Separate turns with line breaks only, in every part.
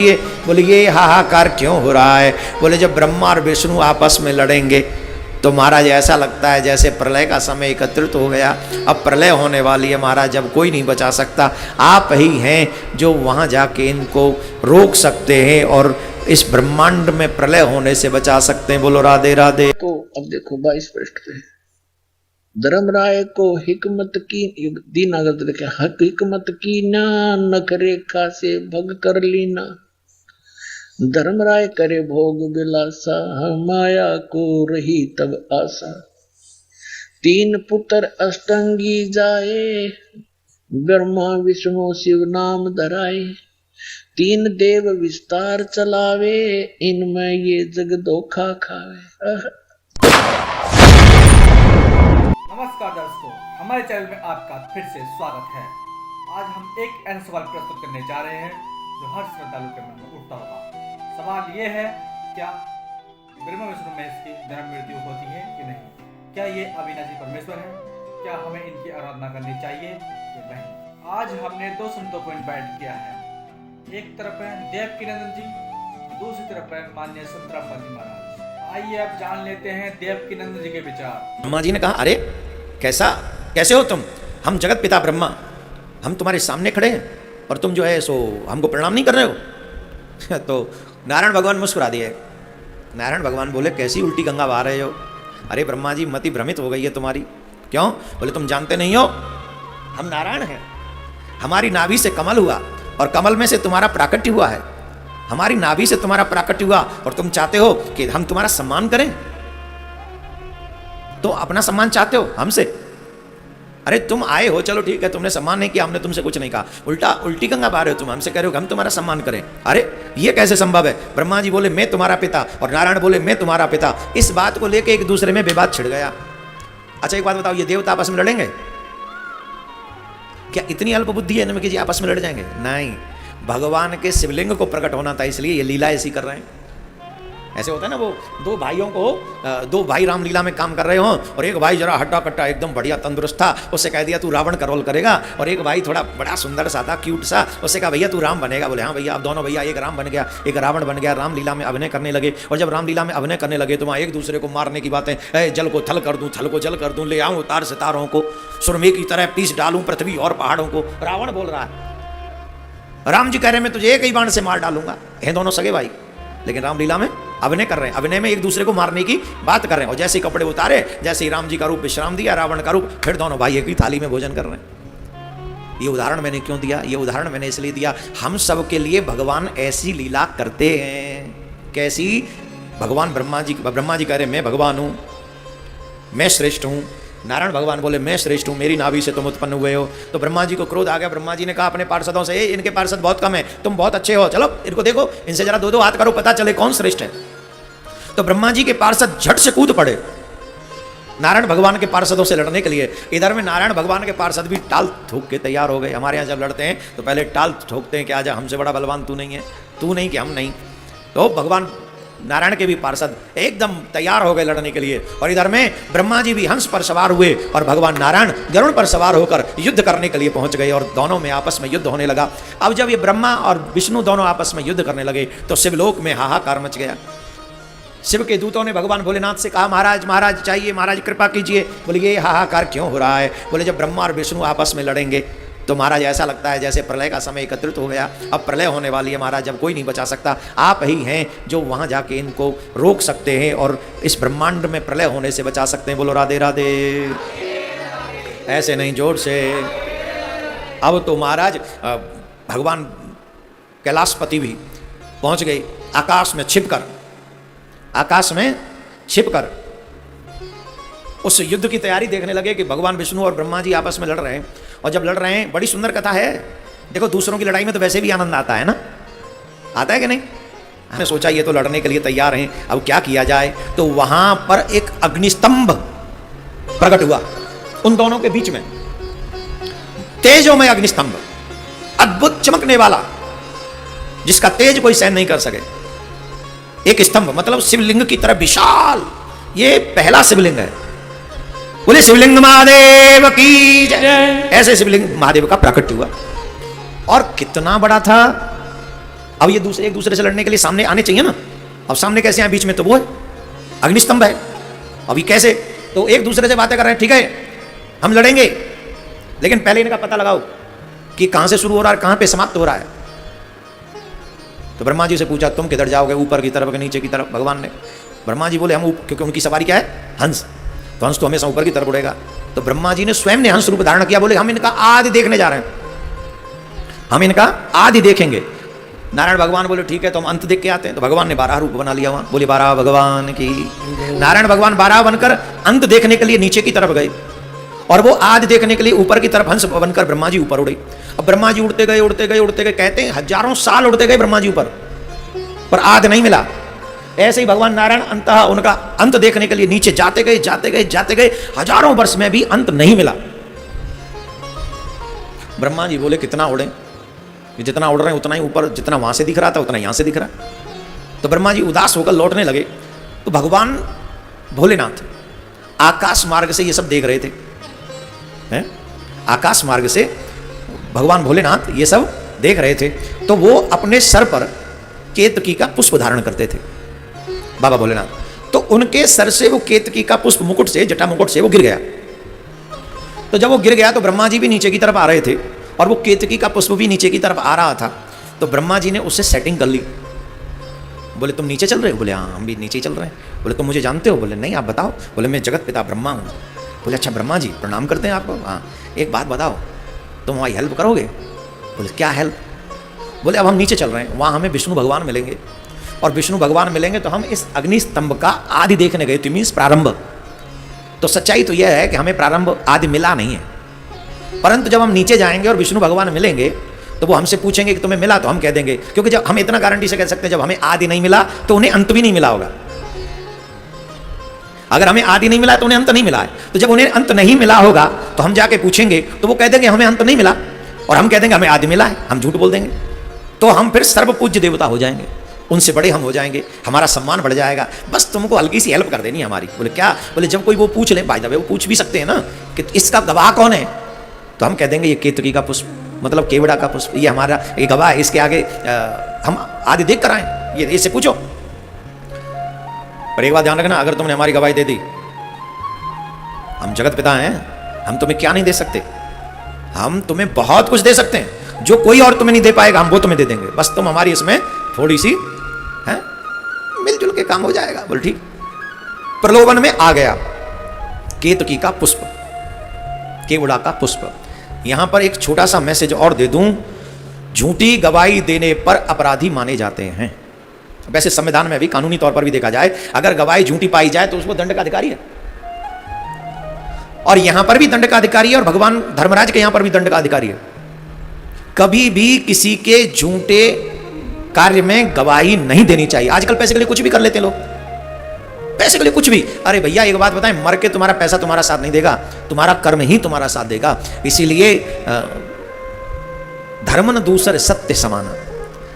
बोले ये हाहाकार क्यों हो रहा है? बोले जब ब्रह्मा और विष्णु आपस में लड़ेंगे तो महाराज ऐसा लगता है जैसे प्रलय का समय एकत्रित हो गया, अब प्रलय होने वाली है महाराज, जब कोई नहीं बचा सकता, आप ही हैं जो वहां जाके इनको रोक सकते हैं और इस ब्रह्मांड में प्रलय होने से बचा सकते हैं। बोलो राधे राधे।
तो अब देखो 22 पृष्ठ पे धर्मराय को हिकमत की दीनागत देखे हिकमत की ना नख रेखा से भग कर लीना। धर्मराय करे भोग विलासा माया को रही तब आशा। तीन पुत्र अष्टंगी जाए ब्रह्मा विष्णु शिव नाम धराए। तीन देव विस्तार चलावे इनमें ये जग धोखा खावे।
नमस्कार दर्शकों, हमारे चैनल में आपका फिर से स्वागत है। आज हम एक ऐसा सवाल प्रस्तुत करने जा रहे हैं जो हर श्रद्धालु के मन में उठता होगा। सवाल ये है, क्या ब्रह्मा विष्णु महेश की जन्म मृत्यु होती है कि नहीं? क्या ये अविनाशी परमेश्वर है? क्या हमें इनकी आराधना करनी चाहिए या नहीं? आज हमने दो संतों को इनवाइट किया है। एक तरफ है देवकीनंदन जी, दूसरी तरफ है माननीय संतराम जी महाराज। आइए अब जान लेते हैं देवकीनंदन जी के विचार।
ब्रह्मा जी ने कहा, अरे कैसे हो तुम? हम जगत पिता ब्रह्मा, हम तुम्हारे सामने खड़े हैं और तुम जो है सो हमको प्रणाम नहीं कर रहे हो। तो नारायण भगवान मुस्कुरा दिए। नारायण भगवान बोले, कैसी उल्टी गंगा बहा रहे हो? अरे ब्रह्मा जी, मति भ्रमित हो गई है तुम्हारी। क्यों? बोले तुम जानते नहीं हो, हम नारायण हैं। हमारी नाभि से कमल हुआ और कमल में से तुम्हारा प्राकट्य हुआ है। हमारी नाभि से तुम्हारा प्राकट्य हुआ और तुम चाहते हो कि हम तुम्हारा सम्मान करें, तो अपना सम्मान चाहते हो हमसे। अरे तुम आए हो, चलो ठीक है, तुमने सम्मान नहीं किया, हमने तुमसे कुछ नहीं कहा, उल्टी गंगा बहा रहे हो तुम, हमसे कह रहे हो कि हम तुम्हारा सम्मान करें। अरे ये कैसे संभव है? ब्रह्मा जी बोले मैं तुम्हारा पिता और नारायण बोले मैं तुम्हारा पिता। इस बात को लेकर एक दूसरे में विवाद छिड़ गया। अच्छा एक बात बताओ, ये देवता आपस में लड़ेंगे? क्या इतनी अल्प बुद्धि है इनमें कि जी आपस में लड़ जाएंगे? नहीं, भगवान के शिवलिंग को प्रकट होना था, इसलिए ये लीला ऐसी कर रहे हैं। ऐसे होता है ना, वो दो भाई रामलीला में काम कर रहे हो और एक भाई जरा हट्टा कट्टा एकदम बढ़िया तंदुरुस्त था, उससे कह दिया तू रावण का रोल करेगा, और एक भाई थोड़ा बड़ा सुंदर सा था, क्यूट सा, उससे कहा भैया तू राम बनेगा। बोले हाँ भैया। अब दोनों भैया, एक राम बन गया एक रावण बन गया, रामलीला में अभिनय करने लगे। और जब रामलीला में अभिनय करने लगे तो वहाँ एक दूसरे को मारने की बातें, जल को थल कर दूँ, थल को जल कर दूँ, ले आऊँ उतार सितारों को, सुरमे की तरह पीस डालूं पृथ्वी और पहाड़ों को। रावण बोल रहा है, राम जी कह रहे मैं तुझे एक ही बाण से मार डालूंगा। हैं दोनों सगे भाई, लेकिन रामलीला में अभिनय कर रहे हैं, अभिनय में एक दूसरे को मारने की बात कर रहे हैं। और जैसे ही कपड़े उतारे, जैसे ही राम जी का रूप विश्राम दिया, रावण का रूप, फिर दोनों भाई एक ही थाली में भोजन कर रहे हैं। ये उदाहरण मैंने क्यों दिया? ये उदाहरण मैंने इसलिए दिया, हम सब के लिए भगवान ऐसी लीला करते हैं। कैसी? भगवान ब्रह्मा जी कह रहे मैं भगवान हूँ, मैं श्रेष्ठ हूँ। नारायण भगवान बोले मैं श्रेष्ठ हूँ, मेरी नाभि से तुम उत्पन्न हुए हो। तो ब्रह्मा जी को क्रोध आ गया। ब्रह्मा जी ने कहा अपने पार्षदों से, इनके पार्षद बहुत कम है, तुम बहुत अच्छे हो, चलो इनको देखो, इनसे जरा दो हाथ करो, पता चले कौन श्रेष्ठ है। तो ब्रह्मा जी के पार्षद झट से कूद पड़े नारायण भगवान के पार्षदों से लड़ने के लिए। इधर में नारायण भगवान के पार्षद भी टाल ठोक के तैयार हो गए। हमारे यहाँ जब लड़ते हैं तो पहले टाल ठोकते हैं कि आजा, हमसे बड़ा बलवान तू नहीं है, तू नहीं कि हम नहीं। तो भगवान नारायण के भी पार्षद एकदम तैयार हो गए लड़ने के लिए। और इधर में ब्रह्मा जी भी हंस पर सवार हुए और भगवान नारायण गरुड़ पर सवार होकर युद्ध करने के लिए पहुंच गए और दोनों में आपस में युद्ध होने लगा। अब जब ये ब्रह्मा और विष्णु दोनों आपस में युद्ध करने लगे तो शिवलोक में हाहाकार मच गया। शिव के दूतों ने भगवान भोलेनाथ से कहा, महाराज चाहिए, महाराज कृपा कीजिए। बोले ये हाहाकार क्यों हो रहा है? बोले जब ब्रह्मा और विष्णु आपस में लड़ेंगे तो महाराज ऐसा लगता है जैसे प्रलय का समय एकत्रित हो गया, अब प्रलय होने वाली है महाराज, जब कोई नहीं बचा सकता, आप ही हैं जो वहां जाके इनको रोक सकते हैं और इस ब्रह्मांड में प्रलय होने से बचा सकते हैं। बोलो राधे राधे। ऐसे नहीं, जोर से। अब तो महाराज भगवान कैलाशपति भी पहुंच गए, आकाश में छिपकर उस युद्ध की तैयारी देखने लगे कि भगवान विष्णु और ब्रह्मा जी आपस में लड़ रहे हैं। और जब लड़ रहे हैं, बड़ी सुंदर कथा है। देखो दूसरों की लड़ाई में तो वैसे भी आनंद आता है ना, आता है कि नहीं? हमने सोचा ये तो लड़ने के लिए तैयार हैं, अब क्या किया जाए। तो वहां पर एक अग्निस्तंभ प्रकट हुआ उन दोनों के बीच में, तेजोमय अग्निस्तंभ, अद्भुत चमकने वाला, जिसका तेज कोई सहन नहीं कर सके। एक स्तंभ मतलब शिवलिंग की तरह विशाल, ये पहला शिवलिंग है। बोले शिवलिंग महादेव की जय। ऐसे शिवलिंग महादेव का प्राकट्य हुआ और कितना बड़ा था। अब ये दूसरे एक दूसरे से लड़ने के लिए सामने आने चाहिए ना। अब सामने कैसे आए, बीच में तो वो है अग्निस्तंभ है। अभी कैसे, तो एक दूसरे से बातें कर रहे हैं, ठीक है हम लड़ेंगे, लेकिन पहले इनका पता लगाओ कि कहां से शुरू हो रहा है, कहां पे समाप्त हो रहा है। तो ब्रह्मा जी से पूछा तुम किधर जाओगे, ऊपर की तरफ कि नीचे की तरफ। भगवान ने, ब्रह्मा जी बोले हम, क्योंकि उनकी सवारी क्या है, हंस, तो हंस तो हमेशा ऊपर की तरफ उड़ेगा। तो ब्रह्मा जी ने स्वयं ने हंस रूप धारण किया, बोले हम इनका आदि देखने जा रहे हैं, हम इनका आदि देखेंगे। नारायण भगवान बोले ठीक है तो हम अंत देख के आते हैं। तो भगवान ने 12 रूप बना लिया वहां, बोले 12 भगवान की। नारायण भगवान 12 बनकर अंत देखने के लिए नीचे की तरफ गए, और वो आदि देखने के लिए ऊपर की तरफ हंस बनकर ब्रह्मा जी ऊपर उड़े। अब ब्रह्मा जी उड़ते गए उड़ते गए उड़ते गए, कहते हैं हजारों साल उड़ते गए ब्रह्मा जी ऊपर, पर आदि नहीं मिला। ऐसे ही भगवान नारायण अंततः उनका अंत देखने के लिए नीचे जाते गए जाते गए जाते गए, हजारों वर्ष में भी अंत नहीं मिला। ब्रह्मा जी बोले कितना उड़े, जितना उड़ रहे हैं उतना ही ऊपर, जितना वहां से दिख रहा था उतना यहां से दिख रहा। तो ब्रह्मा जी उदास होकर लौटने लगे। तो भगवान भोलेनाथ आकाश मार्ग से ये सब देख रहे थे, हैं? आकाश मार्ग से भगवान भोलेनाथ ये सब देख रहे थे। तो वो अपने सर पर केतकी का पुष्प धारण करते थे बाबा भोलेनाथ। तो उनके सर से वो केतकी का पुष्प मुकुट से, जटा मुकुट से वो गिर गया। तो जब वो गिर गया तो ब्रह्मा जी भी नीचे की तरफ आ रहे थे, और वो केतकी का पुष्प भी नीचे की तरफ आ रहा था। तो ब्रह्मा जी ने उससे सेटिंग कर ली। बोले तुम नीचे चल रहे हो, बोले हाँ हम भी नीचे ही चल रहे हैं। बोले तुम मुझे जानते हो, बोले नहीं आप बताओ। बोले मैं जगत पिता ब्रह्मा हूँ। बोले अच्छा ब्रह्मा जी प्रणाम करते हैं आपको, हाँ एक बात बताओ तुम हमारी हेल्प करोगे। बोले क्या हेल्प। बोले अब हम नीचे चल रहे हैं, वहाँ हमें विष्णु भगवान मिलेंगे, और विष्णु भगवान मिलेंगे तो हम इस अग्नि स्तंभ का आदि देखने गए थे, मीन्स प्रारंभ। तो सच्चाई तो यह है कि हमें प्रारंभ आदि मिला नहीं है, परंतु जब हम नीचे जाएंगे और विष्णु भगवान मिलेंगे तो वो हमसे पूछेंगे कि तुम्हें मिला, तो हम कह देंगे, क्योंकि जब हम इतना गारंटी से कह सकते हैं जब हमें आदि नहीं मिला तो उन्हें अंत भी नहीं मिला होगा। अगर हमें आदि नहीं मिला तो उन्हें अंत नहीं मिला है। तो जब उन्हें अंत नहीं मिला होगा तो हम जाके पूछेंगे तो वो कह देंगे हमें अंत नहीं मिला, और हम कह देंगे हमें आदि मिला है, हम झूठ बोल देंगे। तो हम फिर सर्वपूज्य देवता हो जाएंगे, उनसे बड़े हम हो जाएंगे, हमारा सम्मान बढ़ जाएगा। बस तुमको हल्की सी हेल्प कर देनी है हमारी। बोले क्या। बोले जब कोई वो पूछ ले, बाय द वे वो पूछ भी सकते हैं ना कि इसका गवाह कौन है, तो हम कह देंगे ये केतकी का पुष्प, मतलब केवड़ा का पुष्प, ये हमारा ये गवाह है, इसके आगे हम आदि देख कर आए, ये इससे पूछो। पर एक बात ध्यान रखना, अगर तुमने हमारी गवाही दे दी, हम जगत पिता हैं, हम तुम्हें क्या नहीं दे सकते, हम तुम्हें बहुत कुछ दे सकते हैं, जो कोई और तुम्हें नहीं दे पाएगा हम वो तुम्हें दे देंगे। बस तुम हमारी इसमें थोड़ी सी है मिलजुल के काम हो जाएगा। बोल ठीक। प्रलोभन में आ गया केतकी का पुष्प, केवड़ा का पुष्प। यहां पर एक छोटा सा मैसेज और दे दूं, झूठी गवाही देने पर अपराधी माने जाते हैं। वैसे संविधान में भी कानूनी तौर पर भी देखा जाए, अगर गवाही झूठी पाई जाए तो उसको दंड का अधिकारी है, और यहां पर भी दंड का अधिकारी है, और भगवान धर्मराज के यहां पर भी दंड का अधिकारी है। कभी भी किसी के झूठे कार्य में गवाही नहीं देनी चाहिए। आजकल पैसे के लिए कुछ भी कर लेते हैं लोग, पैसे के लिए कुछ भी। अरे भैया एक बात बताएं, मर के तुम्हारा पैसा तुम्हारा साथ नहीं देगा, तुम्हारा कर्म ही तुम्हारा साथ देगा। इसीलिए धर्म न दूसर सत्य समान,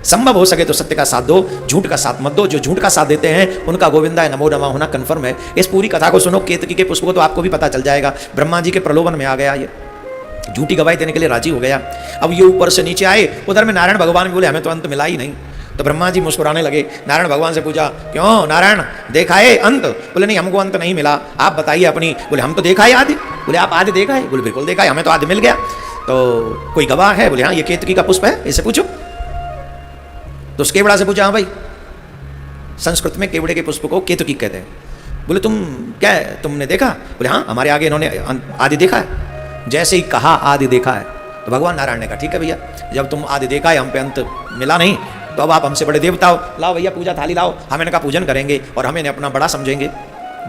संभव हो सके तो सत्य का साथ दो, झूठ का साथ मत दो। जो झूठ का साथ देते हैं उनका गोविंदा नमो नमः होना कन्फर्म है। इस पूरी कथा को सुनो, केतकी के पुष्प को, तो आपको भी पता चल जाएगा। ब्रह्मा जी के प्रलोभन में आ गया, ये झूठी गवाही देने के लिए राजी हो गया। अब ये ऊपर से नीचे आए, उधर में नारायण भगवान भी बोले हमें तो अंत मिला ही नहीं। तो ब्रह्मा जी मुस्कुराने लगे। नारायण भगवान से पूछा क्यों नारायण देखा है अंत। बोले नहीं हमको अंत नहीं मिला, आप बताइए अपनी। बोले हम तो देखा है आदि। बोले आप आदि देखा है। बोले बिल्कुल देखा है, हमें तो आदि मिल गया। तो कोई गवाह है। बोले हाँ ये केतकी का पुष्प है, इसे पूछो। तो उस केवड़ा से पूछा हाँ भाई, संस्कृत में केवड़े के पुष्प को केतकी कहते हैं। बोले तुम क्या है, तुमने देखा। बोले हाँ हमारे आगे इन्होंने आदि देखा है। जैसे ही कहा आदि देखा है, तो भगवान नारायण ने कहा ठीक है भैया, जब तुम आदि देखा है, हम पे अंत मिला नहीं, तो अब आप हमसे बड़े देवता हो, लाओ भैया पूजा थाली लाओ, हम इनका पूजन करेंगे और हम इन्हें अपना बड़ा समझेंगे।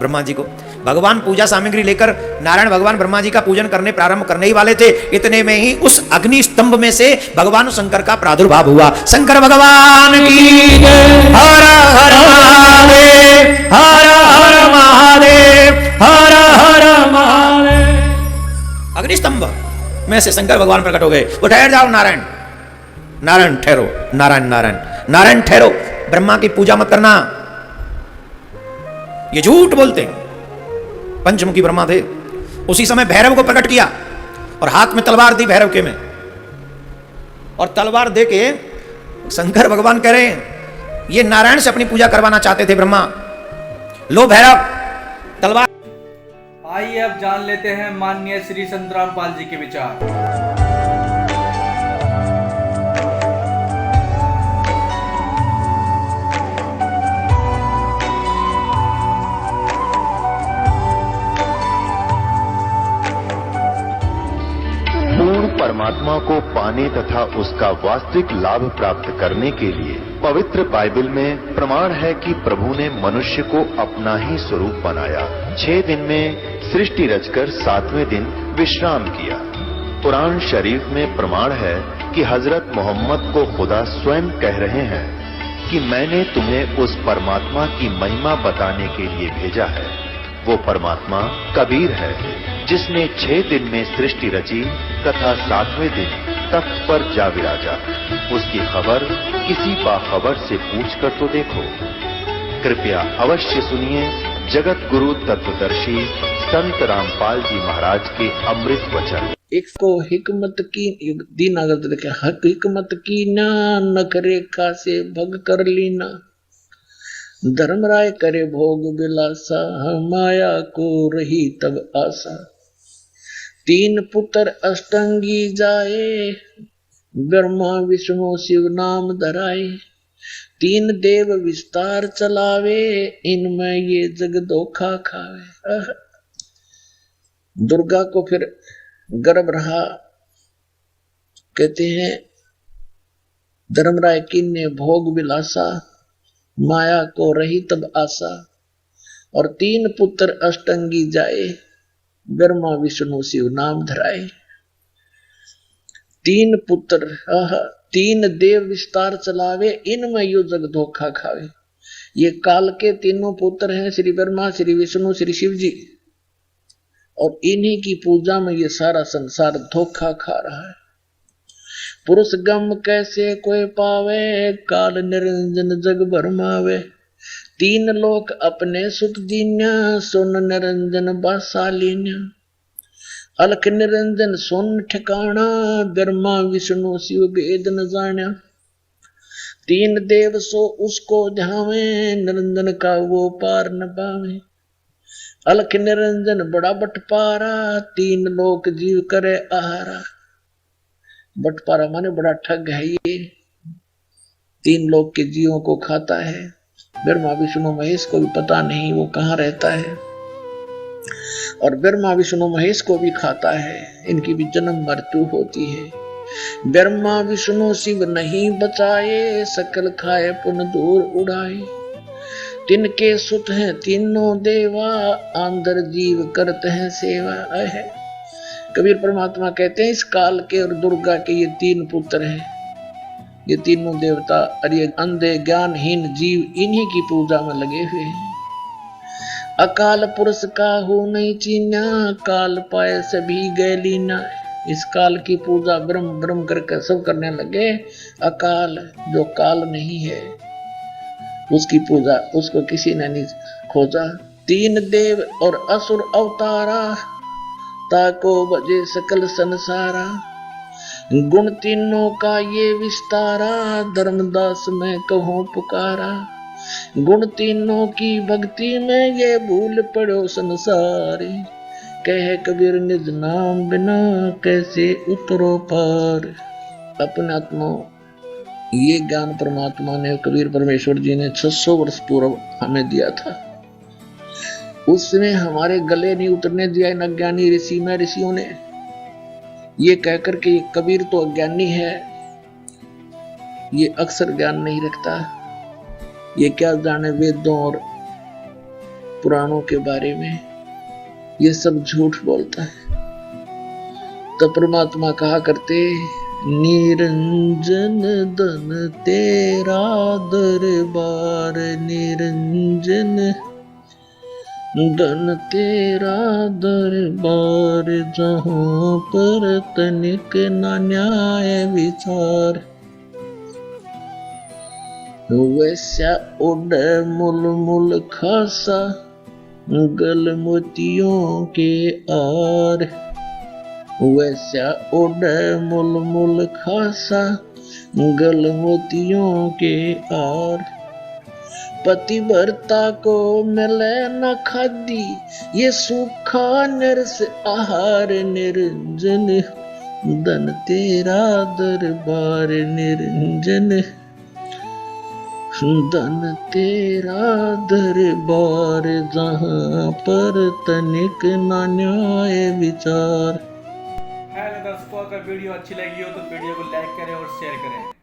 ब्रह्मा जी को भगवान पूजा सामग्री लेकर नारायण भगवान ब्रह्मा जी का पूजन करने प्रारंभ करने ही वाले थे। इतने में ही उस अग्नि स्तंभ में से भगवान शंकर का प्रादुर्भाव हुआ। शंकर भगवान की हर हर महादेव, हर हर महादेव, हर हर महादेव। अग्नि स्तंभ में से शंकर भगवान प्रकट हो गए। वो ठहर जाओ नारायण, नारायण ठहरो, नारायण नारायण नारायण ठहरो, ब्रह्मा की पूजा मत करना, ये झूठ बोलते हैं। पंचमुखी ब्रह्मा थे। उसी समय भैरव को प्रकट किया और हाथ में तलवार दी भैरव के में, और तलवार दे के शंकर भगवान कह रहे हैं ये नारायण से अपनी पूजा करवाना चाहते थे ब्रह्मा। लो भैरव तलवार।
आइए अब जान लेते हैं माननीय श्री संत रामपाल जी के विचार।
परमात्मा को पाने तथा उसका वास्तविक लाभ प्राप्त करने के लिए पवित्र बाइबल में प्रमाण है कि प्रभु ने मनुष्य को अपना ही स्वरूप बनाया। 6 दिन में सृष्टि रचकर 7वें दिन विश्राम किया। कुरान शरीफ में प्रमाण है कि हजरत मोहम्मद को खुदा स्वयं कह रहे हैं कि मैंने तुम्हें उस परमात्मा की महिमा बताने के लिए भेजा है। वो परमात्मा कबीर है जिसने 6 दिन में सृष्टि रची तथा 7वें दिन तख्त पर जा विराजा। उसकी खबर किसी बाखबर से पूछ कर तो देखो। कृपया अवश्य सुनिए जगत गुरु तत्वदर्शी संत रामपाल जी महाराज के अमृत वचन।
एक को हिकमत की दीन अगर देखे हक हिकमत की ना नख रेखा से भग कर लीना। धर्मराय करे भोग विलासा माया को रही तब आशा। 3 पुत्र अष्टंगी जाए ब्रह्मा विष्णु शिव नाम धराए। 3 देव विस्तार चलावे इनमें ये जग धोखा खावे। दुर्गा को फिर गर्भ रहा कहते हैं धर्मराय किन्ने भोग विलासा माया को रही तब आशा। और 3 पुत्र अष्टंगी जाए ब्रह्मा विष्णु शिव नाम धराए। 3 पुत्र 3 देव विस्तार चलावे इनमें यो जग धोखा खावे। ये काल के तीनों पुत्र हैं श्री ब्रह्मा श्री विष्णु श्री शिव जी। और इन्हीं की पूजा में ये सारा संसार धोखा खा रहा है। पुरुष गम कैसे कोई पावे काल निरंजन जग भरमावे। 3 लोक अपने सुख दीन्या सुन निरंजन बासालीन्या। अलख निरंजन सुन ठिकाना ब्रह्मा विष्णु शिव भेद न जान्या। 3 देव सो उसको ध्यावे निरंजन का वो पार न पावे। अलख निरंजन बड़ा बटपारा 3 लोक जीव करे आहारा। बटपारा माने बड़ा ठग है ये 3 लोक के जीवों को खाता है। ब्रह्मा विष्णु महेश को भी पता नहीं वो कहाँ रहता है। और ब्रह्मा विष्णु महेश को भी खाता है। इनकी भी जन्म मृत्यु होती है। ब्रह्मा विष्णु शिव नहीं बचाए सकल खाए पुन दूर उड़ाए। तिनके सुत हैं तीनों देवा आंदर जीव करते हैं सेवा है। कबीर परमात्मा कहते हैं इस काल के और दुर्गा के ये 3 पुत्र हैं। ये तीनों देवता और ये अंधे ज्ञानहीन जीव इन्हीं की पूजा में लगे हुए हैं। अकाल पुरुष का हो नहीं चीना काल पाए सभी गए लीना। इस काल की पूजा ब्रह्म ब्रह्म करके सब करने लगे। अकाल जो काल नहीं है उसकी पूजा उसको किसी ने नहीं खोजा। 3 देव और असुर अवतारा ताको बजे सकल संसारा। गुण तीनों का ये विस्तारा धर्मदास में कहूँ पुकारा। गुण तीनों की भक्ति में ये भूल पड़ो संसारी। कहे कबीर निज नाम बिना कैसे उतरो पार। अपने आत्मा ये ज्ञान परमात्मा ने कबीर परमेश्वर जी ने 600 वर्ष पूर्व हमें दिया था। उसने हमारे गले नहीं उतरने दिया इन अज्ञानी ऋषि में ऋषियों ने ये कहकर के कबीर तो अज्ञानी है ये अक्सर ज्ञान नहीं रखता। ये क्या जाने वेदों और पुराणों के बारे में ये सब झूठ बोलता है। तो परमात्मा कहा करते निरंजन धन तेरा दरबार। निरंजन धन तेरा दरबार जहाँ पर तनिक न न्याय विचार। वैसा उड़ मुल मुल खासा गल मोतियों के आर। वैसा उड़ मुल मुल खासा गलहोतियों के आर। पतिव्रता को मिले न खादी, ये सूखा निरस आहार निर्जन। धन तेरा दरबार निरंजन, धन तेरा दरबार जहाँ पर तनिक न न्याय विचार।
हेलो दोस्तों, अगर वीडियो अच्छी लगी हो तो वीडियो को लाइक करें और शेयर करें।